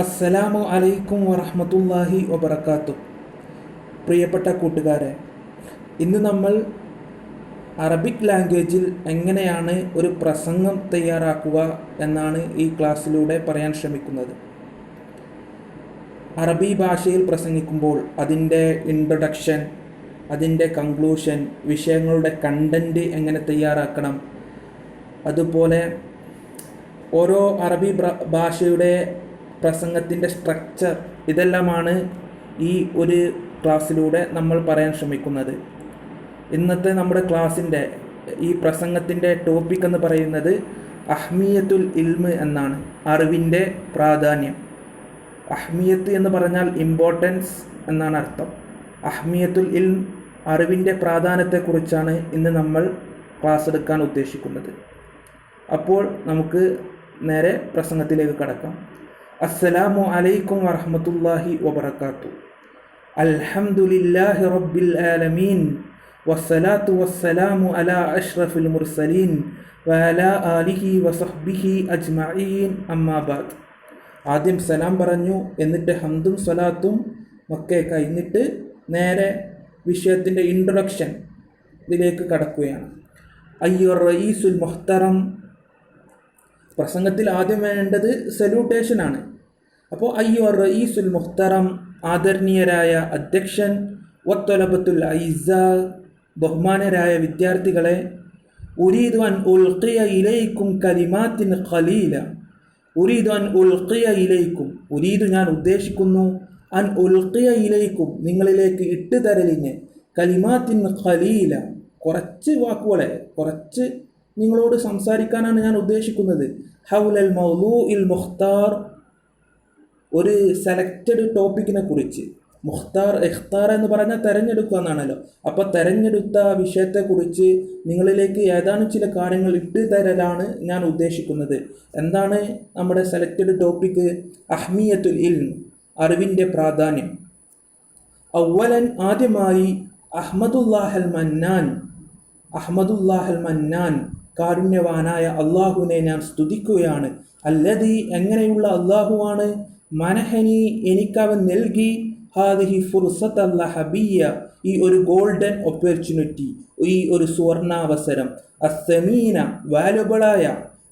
അസ്സലാമു അലൈക്കും വറഹ്മത്തുള്ളാഹി വബറകാതുഹു. പ്രിയപ്പെട്ട കൂട്ടുകാരെ, ഇന്ന് നമ്മൾ അറബിക് ലാംഗ്വേജിൽ എങ്ങനെയാണ് ഒരു പ്രസംഗം തയ്യാറാക്കുക എന്നാണ് ഈ ക്ലാസ്സിലൂടെ പറയാൻ ശ്രമിക്കുന്നത്. അറബി ഭാഷയിൽ പ്രസംഗിക്കുമ്പോൾ അതിൻ്റെ ഇൻട്രൊഡക്ഷൻ, അതിൻ്റെ കൺക്ലൂഷൻ, വിഷയങ്ങളുടെ കണ്ടൻറ്റ് എങ്ങനെ തയ്യാറാക്കണം, അതുപോലെ ഓരോ അറബി ഭാഷയുടെ പ്രസംഗത്തിൻ്റെ സ്ട്രക്ചർ, ഇതെല്ലാമാണ് ഈ ഒരു ക്ലാസ്സിലൂടെ നമ്മൾ പറയാൻ ശ്രമിക്കുന്നത്. ഇന്നത്തെ നമ്മുടെ ക്ലാസ്സിൻ്റെ ഈ പ്രസംഗത്തിൻ്റെ ടോപ്പിക് എന്ന് പറയുന്നത് അഹ്മിയത്തുൽ ഇൽമ് എന്നാണ്, അറിവിൻ്റെ പ്രാധാന്യം. അഹ്മിയത്ത് എന്ന് പറഞ്ഞാൽ ഇമ്പോർട്ടൻസ് എന്നാണ് അർത്ഥം. അഹ്മിയത്തുൽ ഇൽം, അറിവിൻ്റെ പ്രാധാന്യത്തെക്കുറിച്ചാണ് ഇന്ന് നമ്മൾ ക്ലാസ് എടുക്കാൻ ഉദ്ദേശിക്കുന്നത്. അപ്പോൾ നമുക്ക് നേരെ പ്രസംഗത്തിലേക്ക് കടക്കാം. അസ്സലാമു അലൈക്കും വറഹ്മത്തുള്ളാഹി വബറകാതുഹു. അൽഹംദുലില്ലാഹി റബ്ബിൽ ആലമീൻ വസ്സലാത്തു വസ്സലാമു അലാ അഷ്റഫിൽ മുർസലീൻ വഅലാ ആലിഹി വസഹ്ബിഹി അജ്മഈൻ, അമ്മാ ബഅദ്. ആദ്യം സലാം പറഞ്ഞു, എന്നിട്ട് ഹംദും സ്വലാത്തും ഒക്കെ കഴിഞ്ഞിട്ട് നേരെ വിഷയത്തിൻ്റെ ഇൻട്രൊഡക്ഷൻ ഇതിലേക്ക് കടക്കുകയാണ്. അയ്യുർ റയീസുൽ മുഹ്തറം. പ്രസംഗത്തിൽ ആദ്യം വേണ്ടത് സല്യൂട്ടേഷനാണ്. അപ്പോൾ അയ്യുർ റയീസുൽ മുഹ്തറം, ആദരണീയരായ അധ്യക്ഷൻ, വത്തലബത്തുൽ ഐസ, ബഹുമാനരായ വിദ്യാർത്ഥികളെ, ഉരീദു അൻ ഉൽഖിയ ഇലൈക്കും കലിമാത്തിൻ ഖലീല. ഉരീദു അൻ ഉൽഖിയ ഇലൈക്കും, ഉരീദു ഞാൻ ഉദ്ദേശിക്കുന്നു, അൻ ഉൽഖിയ ഇലൈക്കും നിങ്ങളിലേക്ക് ഇട്ടുതരലിന്, കലിമാത്തിൻ ഖലീല കുറച്ച് വാക്കുകളെ, കുറച്ച് നിങ്ങളോട് സംസാരിക്കാനാണ് ഞാൻ ഉദ്ദേശിക്കുന്നത്. ഹൗലൽ മൗലൂഇൽ മുഖ്താർ, ഒരു സെലക്റ്റഡ് ടോപ്പിക്കിനെ കുറിച്ച്. മുഖ്താർ, ഇഖ്താർ എന്ന് പറഞ്ഞാൽ തിരഞ്ഞെടുക്കുക എന്നാണല്ലോ. അപ്പോൾ തിരഞ്ഞെടുത്ത വിഷയത്തെക്കുറിച്ച് നിങ്ങളിലേക്ക് ഏതാനും ചില കാര്യങ്ങൾ ഇട്ടുതരലാണ് ഞാൻ ഉദ്ദേശിക്കുന്നത്. എന്താണ് നമ്മുടെ സെലക്റ്റഡ് ടോപ്പിക്ക്? അഹ്മിയത്തുൽ ഇൽം, അറിവിൻ്റെ പ്രാധാന്യം. അവ്വലൻ, ആദ്യമായി, അഹ്മദുല്ലാഹൽ മന്നാൻ, അഹ്മദുല്ലാഹൽ മന്നാൻ, കാരുണ്യവാനായ അള്ളാഹുവിനെ ഞാൻ സ്തുതിക്കുകയാണ്. അല്ലദീ, എങ്ങനെയുള്ള അള്ളാഹുവാണ്, മനഹനി, എനിക്കവൻ നൽകി, ഹാദിഹി ഫുർസത്തൽ ലഹബിയ്യ, ഈ ഒരു ഗോൾഡൻ ഓപ്പർച്യൂണിറ്റി, ഈ ഒരു സുവർണാവസരം, അസ്സമീന, വാല്യുബിളായ,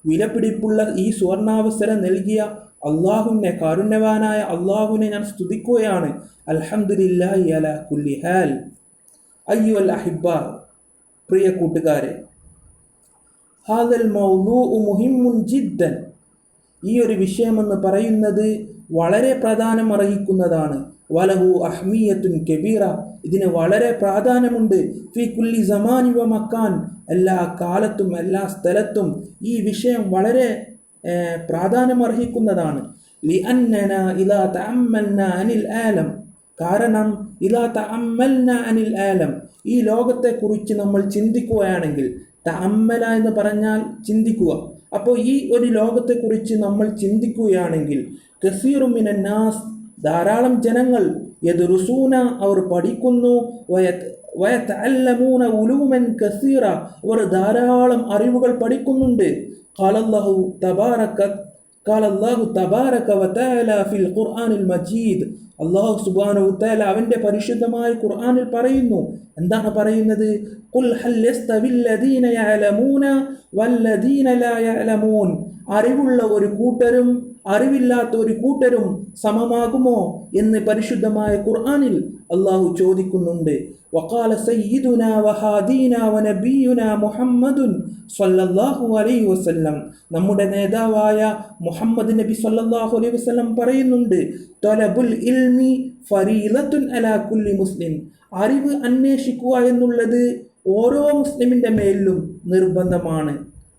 വിലപിടിപ്പുള്ള ഈ സുവർണാവസരം നൽകിയ അള്ളാഹുവിനെ, കാരുണ്യവാനായ അള്ളാഹുവിനെ ഞാൻ സ്തുതിക്കുകയാണ്. അൽഹംദുലില്ലാഹി അലാ കുല്ലി ഹാൽ. അയ്യുൽ അഹിബ്ബ, പ്രിയ കൂട്ടുകാരെ, ഹാദൽ മൗദൂഉ മുഹിമ്മുൻ ജിദ്ദൻ, ഈ ഒരു വിഷയമെന്ന് പറയുന്നത് വളരെ പ്രാധാന്യം അർഹിക്കുന്നതാണ്. വലഹു അഹ്മിയത്തുൻ കബീറ, ഇതിന് വളരെ പ്രാധാന്യമുണ്ട്. ഫി കുല്ലി സമാനി വ മക്കാൻ, എല്ലാ കാലത്തും എല്ലാ സ്ഥലത്തും ഈ വിഷയം വളരെ പ്രാധാന്യം അർഹിക്കുന്നതാണ്. ലിഅന്നന ഇദാ തഅമ്മൽന അനിൽ ആലം, കാരണം ഇദാ തഅമ്മൽന അനിൽ ആലം, ഈ ലോകത്തെക്കുറിച്ച് നമ്മൾ ചിന്തിക്കുകയാണെങ്കിൽ, തഅമ്മല എന്ന് പറഞ്ഞാൽ ചിന്തിക്കുക. അപ്പോൾ ഈ ഒരു ലോകത്തെക്കുറിച്ച് നമ്മൾ ചിന്തിക്കുകയാണെങ്കിൽ, കസീറു മിനൻ നാസ്, ധാരാളം ജനങ്ങൾ, യദ്റുസൂന, അവർ പഠിക്കുന്നു, വയതഅല്ലമൂന ഉലൂമൻ കസീറ, അവർ ധാരാളം അറിവുകൾ പഠിക്കുന്നുണ്ട്. ഖാലല്ലാഹു തബാറക വതആല ഫിൽ ഖുർആനിൽ മജീദ്, അല്ലാഹു സുബ്ഹാനഹു വതആല അവൻ്റെ പരിശുദ്ധമായ ഖുർആനിൽ പറയുന്നു. എന്താണ് പറയുന്നത്? ഖുൽ ഹൽ യസ്തവിൽ ലദീന യഅലമൂന വല്ലദീന ലാ യഅലമൂൻ, അറിവുള്ള ഒരു കൂട്ടരും അറിവില്ലാത്ത ഒരു കൂട്ടരും സമമാകുമോ എന്ന് പരിശുദ്ധമായ ഖുർആനിൽ അല്ലാഹു ചോദിക്കുന്നുണ്ട്. വഖാല സയ്യിദുനാ വഹാദീനാ വനബിയുനാ മുഹമ്മദുൻ സ്വല്ലല്ലാഹു അലൈഹി വസല്ലം, നമ്മുടെ നേതാവായ മുഹമ്മദ് നബി സ്വല്ലല്ലാഹു അലൈഹി വസല്ലം പറയുന്നുണ്ട്, തലബുൽ ഇൽമി ഫരീലത്തുൻ അലാ കുല്ലി മുസ്ലിം, അറിവ് അന്വേഷിക്കുക എന്നുള്ളത് ഓരോ മുസ്ലിമിൻ്റെ മേലും നിർബന്ധമാണ്,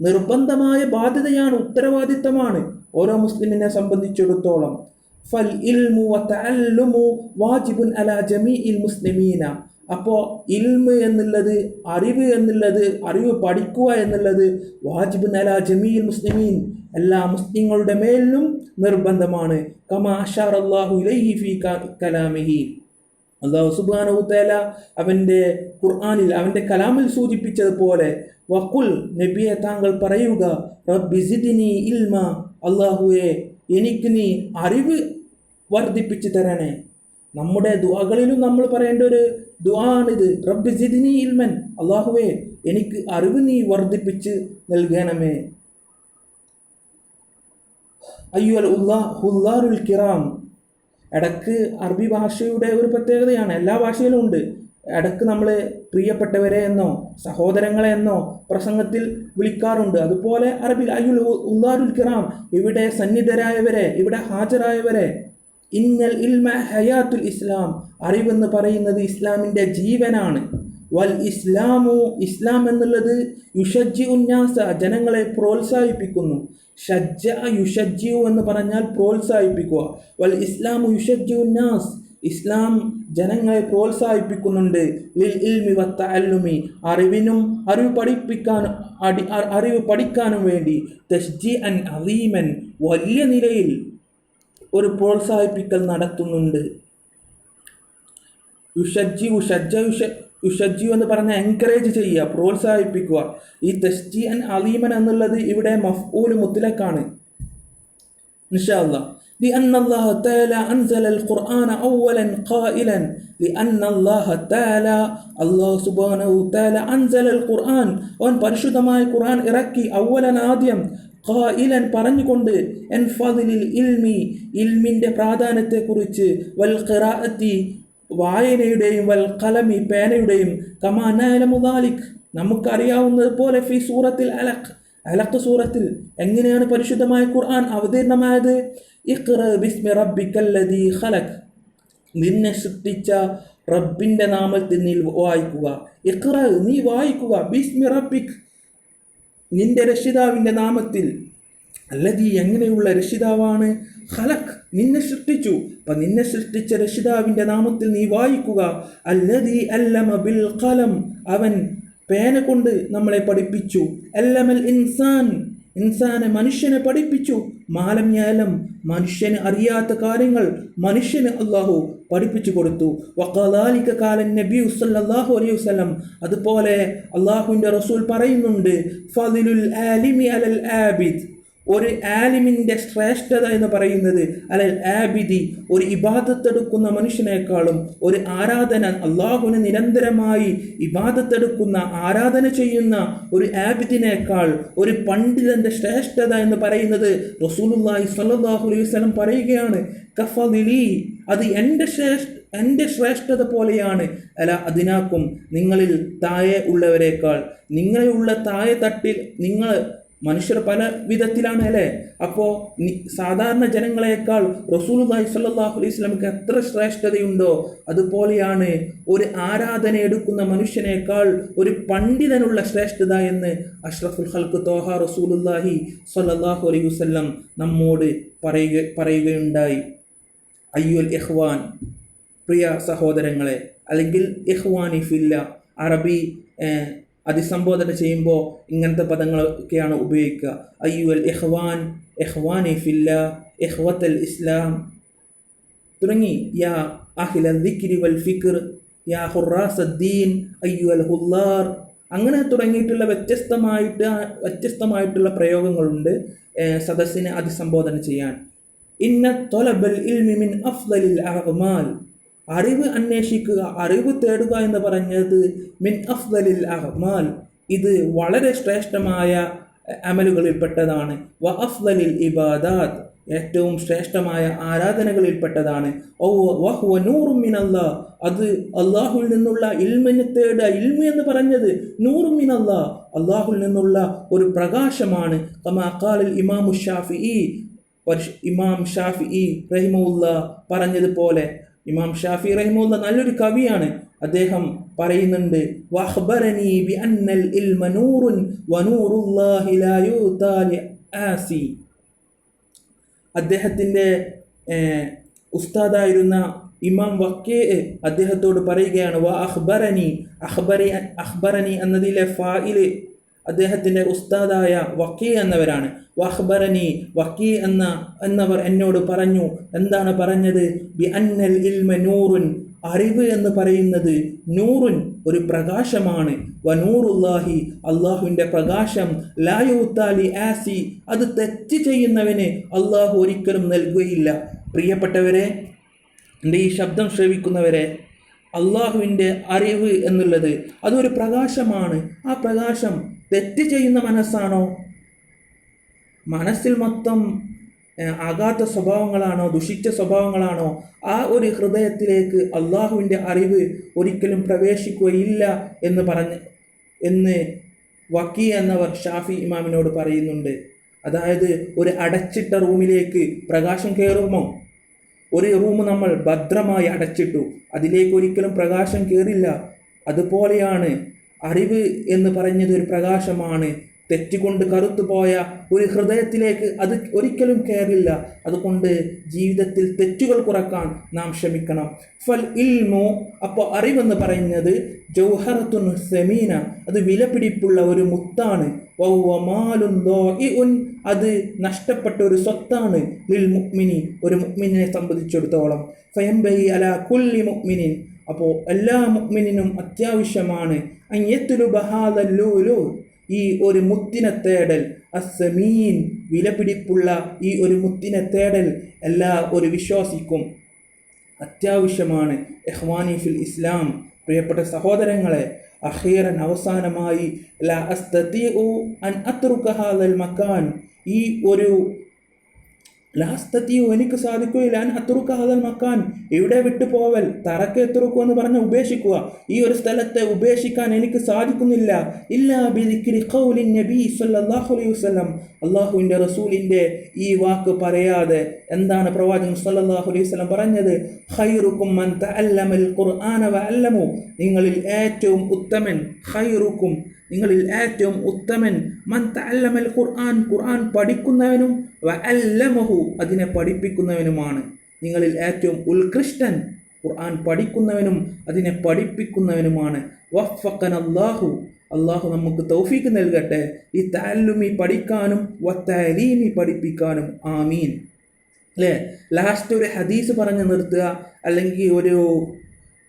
നിർബന്ധമായ ബാധ്യതയാണ്, ഉത്തരവാദിത്തമാണ് ഓരോ മുസ്ലിമിനെ സംബന്ധിച്ചിടത്തോളം. ഫൽ ഇൽമു വതഅല്ലുമു വാജിബുൻ അലാ ജമീഇൽ മുസ്ലിമീന, അപ്പോൾ ഇൽമ് എന്നുള്ളത്, അറിവ് എന്നുള്ളത്, അറിവ് പഠിക്കുക എന്നുള്ളത് വാജിബുൻ അലാ ജമീഇൽ മുസ്ലിമീൻ, എല്ലാ മുസ്ലിങ്ങളുടെ മേലും നിർബന്ധമാണ്. കമാ അശാറല്ലാഹു ഇലൈഹി ഫീ കലാമിഹി, അല്ലാഹു സുബ്ഹാനഹു തആല അവൻ്റെ ഖുർആനിൽ, അവൻ്റെ കലാമിൽ സൂചിപ്പിച്ചതുപോലെ, വഖുൽ, നബിയെ താങ്കൾ പറയുക, റബ്ബി സിദ്നി ഇൽമ, അല്ലാഹുവേ എനിക്ക് നീ അറിവ് വർദ്ധിപ്പിച്ചു തരണേ. നമ്മുടെ ദുആകളിലും നമ്മൾ പറയേണ്ട ഒരു ദുആ ആണിത്. റബ്ബി സിദ്നി ഇൽമൻ, അല്ലാഹുവേ എനിക്ക് അറിവ് നീ വർദ്ധിപ്പിച്ച് നൽകണമേ. അയ്യുൽ ഹുല്ലാറുൽ കിറാം, ഇടക്ക് അറബി ഭാഷയുടെ ഒരു പ്രത്യേകതയാണ്, എല്ലാ ഭാഷയിലും ഉണ്ട്. ഇടക്ക് നമ്മൾ പ്രിയപ്പെട്ടവരെ എന്നോ സഹോദരങ്ങളെ എന്നോ പ്രസംഗത്തിൽ വിളിക്കാറുണ്ട്. അതുപോലെ അറബിൽ അയ്യുൽ ഹുല്ലാറുൽ കിറാം, ഇവിടെ സന്നിധരായവരെ, ഇവിടെ ഹാജരായവരെ. ഇന്നൽ ഇൽമ ഹയാത്തുൽ ഇസ്ലാം, അറിവെന്ന് പറയുന്നത് ഇസ്ലാമിൻ്റെ ജീവനാണ്. വൽ ഇസ്ലാമു, ഇസ്ലാം എന്നുള്ളത് യുഷജ്ജി ഉന്നാസ, ജനങ്ങളെ പ്രോത്സാഹിപ്പിക്കുന്നു. ഷജ്ജ യുഷജ്ജിയു എന്ന് പറഞ്ഞാൽ പ്രോത്സാഹിപ്പിക്കുക. വൽ ഇസ്ലാമു യുഷജ്ജി ഉന്നാസ്, ഇസ്ലാം ജനങ്ങളെ പ്രോത്സാഹിപ്പിക്കുന്നുണ്ട്. ലിൽ ഇൽമി വത്തഅല്ലുമി, അറിവിനും അറിവ് പഠിക്കാനും വേണ്ടി. തശ്ജീഅൻ അദീമൻ, വലിയ നിലയിൽ ഒരു പ്രോത്സാഹിപ്പിക്കൽ നടത്തുന്നുണ്ട്. യുഷജ്ജി എന്ന് പറഞ്ഞാൽ എൻകറേജ് ചെയ്യുക, പ്രോത്സാഹിപ്പിക്കുക. ഈ തശ്ജീഅൻ അലീമൻ എന്നുള്ളത് ഇവിടെ മഫ്ഊൽ മുത്ലഖാണ്. ഇൻഷാ അല്ലാഹ്. لأن الله تعالى أنزل القرآن أولا قائلا لأن الله تعالى الله سبحانه وتعالى أنزل القرآن അവൻ പരിശുദ്ധമായ ഖുർആൻ ഇറക്കി അവലൻ ആദ്യം ഖായിലൻ പറഞ്ഞുകൊണ്ട് എൻ ഫളിൽ ഇൽമി ഇൽമിൻ്റെ പ്രാധാന്യത്തെക്കുറിച്ച് വൽ ഖിറാഅത്തി വായനയുടെയും വൽ ഖലമി പേനയുടെയും കമാ നഅലമു ദാലിക് നമുക്കറിയാവുന്നത് പോലെ ഫി സൂറത്തിൽ അലഖ് സൂറത്തിൽ എങ്ങനെയാണ് പരിശുദ്ധമായ ഖുർആൻ അവതീർണമായത്? ഇഖ്റ ബിസ്മി റബ്ബിക്കല്ലദീ ഖലഖ്, നിന്നെ സൃഷ്ടിച്ച റബ്ബിൻ്റെ നാമത്തിൽ നീ വായിക്കുക. ഇഖ്റ, നീ വായിക്കുക. ബിസ്മി റബ്ബിക്, നിന്റെ രക്ഷിതാവിൻ്റെ നാമത്തിൽ. അല്ലദീ, എങ്ങനെയുള്ള രക്ഷിതാവാണ്? ഖലഖ്, നിന്നെ സൃഷ്ടിച്ചു. അപ്പം നിന്നെ സൃഷ്ടിച്ച രക്ഷിതാവിൻ്റെ നാമത്തിൽ നീ വായിക്കുക. അല്ലദീ അല്ലമ ബിൽ ഖലം, അവൻ പേന കൊണ്ട് നമ്മളെ പഠിപ്പിച്ചു. അല്ലമൽ ഇൻസാൻ, ഇൻസാനെ മനുഷ്യനെ പഠിപ്പിച്ചു. മാലം യഅലം, മനുഷ്യന് അറിയാത്ത കാര്യങ്ങൾ മനുഷ്യന് അല്ലാഹു പഠിപ്പിച്ചു കൊടുത്തു. വഖദാലിക ഖാല നബി സല്ലല്ലാഹു അലൈഹി വസല്ലം, അതുപോലെ അല്ലാഹുവിൻ്റെ റസൂൽ പറയുന്നുണ്ട്, ഫളിലുൽ ആലിമി അലൽ ആബിദ്, ഒരു ആലിമിൻ്റെ ശ്രേഷ്ഠത എന്ന് പറയുന്നത് അലൽ ആബിദി, ഒരു ഇബാദത്തെടുക്കുന്ന മനുഷ്യനേക്കാളും, ഒരു ആരാധന അള്ളാഹുവിന് നിരന്തരമായി ഇബാദത്തെടുക്കുന്ന ആരാധന ചെയ്യുന്ന ഒരു ആബിദിനേക്കാൾ ഒരു പണ്ഡിതൻ്റെ ശ്രേഷ്ഠത എന്ന് പറയുന്നത് റസൂലുള്ളാഹി സ്വല്ലല്ലാഹു അലൈഹി വസല്ലം പറയുകയാണ്. കഫളിലി, അത് എൻ്റെ ശ്രേഷ്ഠത പോലെയാണ്. അല അതിനാക്കും, നിങ്ങളിൽ താഴെ ഉള്ളവരെക്കാൾ, നിങ്ങളുള്ള താഴെ തട്ടിൽ നിങ്ങൾ മനുഷ്യർ പല വിധത്തിലാണ് അല്ലേ. അപ്പോൾ സാധാരണ ജനങ്ങളെക്കാൾ റസൂലുള്ളാഹി സ്വല്ലല്ലാഹു അലൈഹി വസല്ലമക്ക് എത്ര ശ്രേഷ്ഠതയുണ്ടോ അതുപോലെയാണ് ഒരു ആരാധന എടുക്കുന്ന മനുഷ്യനേക്കാൾ ഒരു പണ്ഡിതനുള്ള ശ്രേഷ്ഠത എന്ന് അഷ്റഫുൽ ഖൽഖ് ത്വാഹ റസൂലുള്ളാഹി സ്വല്ലല്ലാഹു അലൈഹി വസല്ലം നമ്മോട് പറയുകയുണ്ടായി. അയ്യുൽ ഇഖ്വാൻ, പ്രിയ സഹോദരങ്ങളെ, അല്ലെങ്കിൽ ഇഖ്വാനി ഫില്ല, അറബി അതിസംബോധന ചെയ്യുമ്പോൾ ഇങ്ങനത്തെ പദങ്ങളൊക്കെയാണ് ഉപയോഗിക്കുക. അയ്യുൽ ഇഖ്വാൻ, ഇഖ്വാനി ഫില്ല, ഇഖ്വത്തൽ ഇസ്ലാം തുടങ്ങി. യാ അഹ്ല ദിക്രി വൽ ഫിക്ർ, യാ ഹുറാസദ്ദീൻ, അയ്യുൽ ഹുല്ലാർ, അങ്ങനെ തുടങ്ങിയിട്ടുള്ള വ്യത്യസ്തമായിട്ടുള്ള പ്രയോഗങ്ങളുണ്ട് സദസ്സിനെ അതിസംബോധന ചെയ്യാൻ. ഇന്ന ത്വലബൽ ഇൽമി മിൻ അഫ്ളലിൽ അഅ്മാൽ, അറിവ് അന്വേഷിക്കുക, അറിവ് തേടുക എന്ന് പറഞ്ഞത് മിൻ അഫ്ളലിൽ അഅ്മാൽ, ഇത് വളരെ ശ്രേഷ്ഠമായ അമലുകളിൽപ്പെട്ടതാണ്. വ അഫ്ളലിൽ ഇബാദാത്ത്, ഏറ്റവും ശ്രേഷ്ഠമായ ആരാധനകളിൽപ്പെട്ടതാണ്. വഹുവ നൂറും മിനല്ലാഹ്, അത് അള്ളാഹുവിൽ നിന്നുള്ള ഇൽമിനെ തേടുക. ഇൽമി എന്ന് പറഞ്ഞത് നൂറും മിനല്ലാഹ്, അള്ളാഹുവിൽ നിന്നുള്ള ഒരു പ്രകാശമാണ്. കമാ ഖാലൽ ഇമാമു ഷാഫിഈ, ഇമാം ഷാഫിഈ റഹിമഹുല്ലാഹ് പറഞ്ഞതുപോലെ. ഇമാം ഷാഫി റഹിമഹുല്ലാഹ് നല്ലൊരു കവിയാണ്. അദ്ദേഹം പറയുന്നുണ്ട്, വഖ്ബറനി ബി അന്നൽ ഇൽമ നൂറുൻ വനൂറുല്ലാഹി ലാ യുതാ ലിആസി. അദ്ദേഹത്തിൻ്റെ ഉസ്താദായിരുന്ന ഇമാം വക്കീ അദ്ദേഹത്തോട് പറയുകയാണ്, വ അഖ്ബറനി എന്നതിലെ ഫായില് അദ്ദേഹത്തിൻ്റെ ഉസ്താദായ വക്കീ എന്നവരാണ്. വഖ്ബറനി, വക്കീ എന്നവർ എന്നോട് പറഞ്ഞു. എന്താണ് പറഞ്ഞത്? ബി അന്നൽ ഇൽമ നൂറുൻ, അറിവ് എന്ന് പറയുന്നത് നൂറുൻ, ഒരു പ്രകാശമാണ്. വനൂറുല്ലാഹി, അള്ളാഹുവിൻ്റെ പ്രകാശം, ലായൂത്താലി ആസി, അത് തെറ്റ് ചെയ്യുന്നവന് അള്ളാഹു ഒരിക്കലും നൽകുകയില്ല. പ്രിയപ്പെട്ടവരെ, എൻ്റെ ഈ ശബ്ദം ശ്രവിക്കുന്നവരെ, അള്ളാഹുവിൻ്റെ അറിവ് എന്നുള്ളത് അതൊരു പ്രകാശമാണ്. ആ പ്രകാശം തെറ്റ് ചെയ്യുന്ന മനസ്സാണോ, മനസ്സിൽ മൊത്തം ആഘാത സ്വഭാവങ്ങളാണോ, ദുഷിച്ച സ്വഭാവങ്ങളാണോ, ആ ഒരു ഹൃദയത്തിലേക്ക് അള്ളാഹുവിൻ്റെ അറിവ് ഒരിക്കലും പ്രവേശിക്കുകയില്ല എന്ന് വക്കീ എന്നവർ ഷാഫി ഇമാമിനോട് പറയുന്നുണ്ട്. അതായത് ഒരു അടച്ചിട്ട റൂമിലേക്ക് പ്രകാശം കയറുമോ? ഒരു റൂം നമ്മൾ ഭദ്രമായി അടച്ചിട്ടു, അതിലേക്ക് ഒരിക്കലും പ്രകാശം കയറില്ല. അതുപോലെയാണ് അറിവ് എന്ന് പറഞ്ഞത് ഒരു പ്രകാശമാണ്. തെറ്റുകൊണ്ട് കറുത്തുപോയ ഒരു ഹൃദയത്തിലേക്ക് അത് ഒരിക്കലും കയറില്ല. അതുകൊണ്ട് ജീവിതത്തിൽ തെറ്റുകൾ കുറക്കാൻ നാം ശ്രമിക്കണം. ഫൽ ഇൽമു, അപ്പോൾ അറിവെന്ന് പറയുന്നത് ജൗഹറത്തുൻ സമീന, അത് വിലപിടിപ്പുള്ള ഒരു മുത്താണ്. വൗവമാലുൻ ദോഇഉൻ, അത് നഷ്ടപ്പെട്ട ഒരു സ്വത്താണ്. ലിൽ മുഅ്മിനി, ഒരു മുഅ്മിനെ സംബന്ധിച്ചിടത്തോളം. ഫയംബഗി അലാ കുല്ലി മുഅ്മിനിൻ, അപ്പോൾ എല്ലാ മുഅ്മിനിനും അത്യാവശ്യമാണ് അൻ യത്ലുബ ഹാദൽ ലൂലു, ഈ ഒരു മുത്തിനെ തേടൽ. അസ്സമീൻ, വിലപിടിപ്പുള്ള ഈ ഒരു മുത്തിനെ തേടൽ എല്ലാ ഒരു വിശ്വാസിക്കും അത്യാവശ്യമാണ്. ഇഖ്വാനി ഫിൽ ഇസ്ലാം, പ്രിയപ്പെട്ട സഹോദരങ്ങളെ, അഖീറൻ, അവസാനമായി, ലാ അസ്തതിഉ അൻ അത്റുക ഹാദൽ മകാൻ, ഈ ഒരു ലാസ്തത്തിയോ എനിക്ക് സാധിക്കുകയില്ല അൻ അത്റുക ഹാദൽ മകാൻ, ഇവിടെ വിട്ടു പോവൽ, തറക്ക് എത്തുറുക്കു എന്ന് പറഞ്ഞ് ഉപേക്ഷിക്കുക, ഈ ഒരു സ്ഥലത്തെ ഉപേക്ഷിക്കാൻ എനിക്ക് സാധിക്കുന്നില്ല. ഇല്ലാ ബിദിക്രി ഖൗലിൻ നബി സല്ലല്ലാഹു അലൈഹി വസല്ലം, അള്ളാഹുവിൻ്റെ റസൂലിൻ്റെ ഈ വാക്ക് പറയാതെ എന്താണ് പ്രവാചകൻ സല്ലല്ലാഹു അലൈഹി വസല്ലം പറഞ്ഞത്? ഖൈറുക്കും മൻ തഅല്ലമൽ ഖുർആന വഅല്ലമു, നിങ്ങളിൽ ഏറ്റവും ഉത്തമൻ, ഖൈറുക്കും, നിങ്ങളിൽ ഏറ്റവും ഉത്തമൻ, മൻ തഅല്ലമൽ ഖുർആൻ, ഖുർആൻ പഠിക്കുന്നവനും, വഅല്ലമഹു, അതിനെ പഠിപ്പിക്കുന്നവനുമാണ്. നിങ്ങളിൽ ഏറ്റവും ഉത്കൃഷ്ടൻ ഖുർആൻ പഠിക്കുന്നവനും അതിനെ പഠിപ്പിക്കുന്നവനുമാണ്. വഫഖനല്ലാഹു, അള്ളാഹു നമുക്ക് തൗഫീഖ് നൽകട്ടെ, ഈ തഅല്ലുമി പഠിക്കാനും വതഅലീമി പഠിപ്പിക്കാനും. ആമീൻ. അല്ലേ? ലാസ്റ്റ് ഒരു ഹദീസ് പറഞ്ഞു നിർത്തുക, അല്ലെങ്കിൽ ഒരു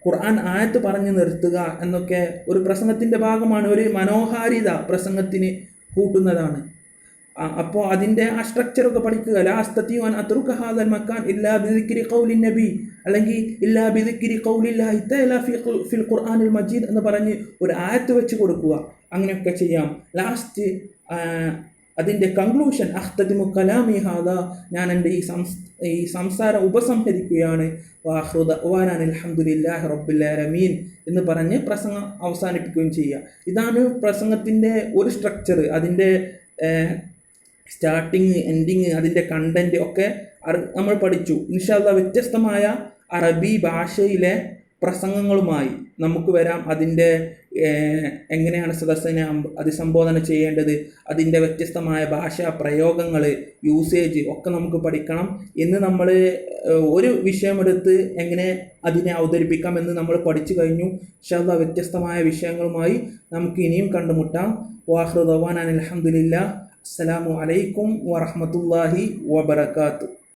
ഖുർആൻ ആയത്ത് പറഞ്ഞു നിർത്തുക എന്നൊക്കെ ഒരു പ്രസംഗത്തിൻ്റെ ഭാഗമാണ്. ഒരു മനോഹാരിത പ്രസംഗത്തിന് കൂട്ടുന്നതാണ്. അപ്പോൾ അതിൻ്റെ ആ സ്ട്രക്ചറൊക്കെ പഠിക്കുക. ലാ അസ്തതിഉ അൻ അത്റുക ഹാദൽ മകാൻ ഇല്ലാ ബിദിക്രി ഖൗലിൻ നബി, അല്ലെങ്കിൽ ഇല്ലാ ബിദിക്രി ഖൗലില്ലാഹി തആല ഫിൽ ഖുർആനിൽ മജീദ് എന്ന് പറഞ്ഞ് ഒരു ആയത്ത് വെച്ച് കൊടുക്കുക. അങ്ങനെയൊക്കെ ചെയ്യാം. ലാസ്റ്റ് അതിൻ്റെ കൺക്ലൂഷൻ, അഖ്തതിമു കലാമി ഹാദാ, ഞാൻ എൻ്റെ ഈ സംസാരം ഉപസംഹരിക്കുകയാണ്. വആഖിറു ദഅ്വാനാ അൽഹംദുലില്ലാഹി റബ്ബിൽ ആലമീൻ എന്ന് പറഞ്ഞ് പ്രസംഗം അവസാനിപ്പിക്കുകയും ചെയ്യുക. ഇതാണ് പ്രസംഗത്തിൻ്റെ ഒരു സ്ട്രക്ചർ. അതിൻ്റെ സ്റ്റാർട്ടിങ്, എൻഡിങ്, അതിൻ്റെ കണ്ടൻറ്റ് ഒക്കെ നമ്മൾ പഠിച്ചു. ഇൻഷാ അല്ലാഹ് വ്യത്യസ്തമായ അറബി ഭാഷയിലെ പ്രസംഗങ്ങളുമായി നമുക്ക് വരാം. അതിൻ്റെ എങ്ങനെയാണ് സദസ്സിനെ അഭിസംബോധന ചെയ്യേണ്ടത്, അതിൻ്റെ വ്യത്യസ്തമായ ഭാഷാ പ്രയോഗങ്ങൾ, യൂസേജ് ഒക്കെ നമുക്ക് പഠിക്കണം. എന്ന് നമ്മൾ ഒരു വിഷയമെടുത്ത് എങ്ങനെ അതിനെ അവതരിപ്പിക്കാം എന്ന് നമ്മൾ പഠിച്ചു കഴിഞ്ഞു. ഇൻഷാ അല്ലാഹ് വ്യത്യസ്തമായ വിഷയങ്ങളുമായി നമുക്ക് ഇനിയും കണ്ടുമുട്ടാം. വആഖിറു ദഅ്വാനാ അൽഹംദുലില്ലാഹി, അസ്സലാമു അലൈക്കും വറഹ്മത്തുള്ളാഹി വബറകാതുഹു.